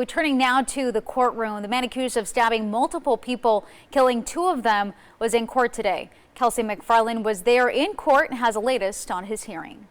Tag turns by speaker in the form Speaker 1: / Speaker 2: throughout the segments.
Speaker 1: Turning now to the courtroom, the man accused of stabbing multiple people, killing 2 of them, was in court today. Kelsey McFarland was there in court and has the latest on his hearing.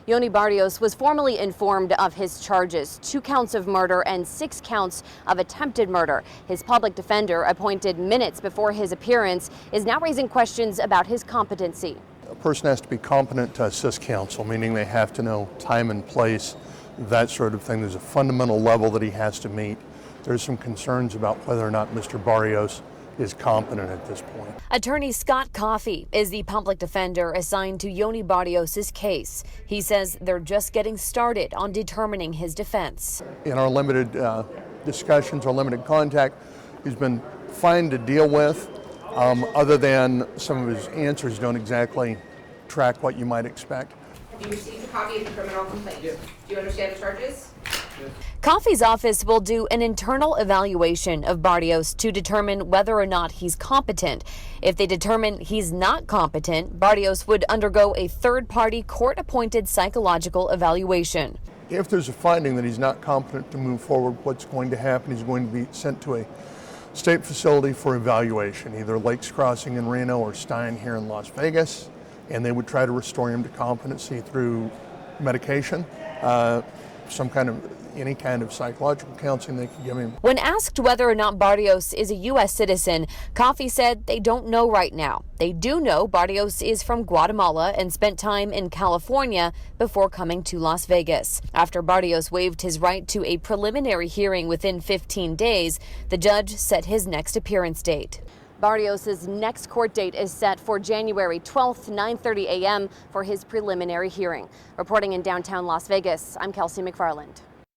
Speaker 2: Yoni Barrios was formally informed of his charges, 2 counts of murder and 6 counts of attempted murder. His public defender, appointed minutes before his appearance, is now raising questions about his competency.
Speaker 3: A person has to be competent to assist counsel, meaning they have to know time and place, that sort of thing. There's a fundamental level that he has to meet. There's some concerns about whether or not Mr. Barrios is competent at this point.
Speaker 2: Attorney Scott Coffey is the public defender assigned to Yoni Barrios' case. He says they're just getting started on determining his defense.
Speaker 3: In our limited discussions, our limited contact, he's been fine to deal with, other than some of his answers don't exactly track what you might expect.
Speaker 4: Have you received a copy of the criminal complaint? Yes. Do you understand the charges?
Speaker 2: Yes. Coffey's office will do an internal evaluation of Barrios to determine whether or not he's competent. If they determine he's not competent, Barrios would undergo a third-party court-appointed psychological evaluation.
Speaker 3: If there's a finding that he's not competent to move forward, what's going to happen? He's going to be sent to a state facility for evaluation, either Lakes Crossing in Reno or Stein here in Las Vegas. And they would try to restore him to competency through medication, any kind of psychological counseling they could give him.
Speaker 2: When asked whether or not Barrios is a U.S. citizen, Coffey said they don't know right now. They do know Barrios is from Guatemala and spent time in California before coming to Las Vegas. After Barrios waived his right to a preliminary hearing within 15 days, the judge set his next appearance date. Barrios' next court date is set for January 12th, 9:30 a.m. for his preliminary hearing. Reporting in downtown Las Vegas, I'm Kelsey McFarland.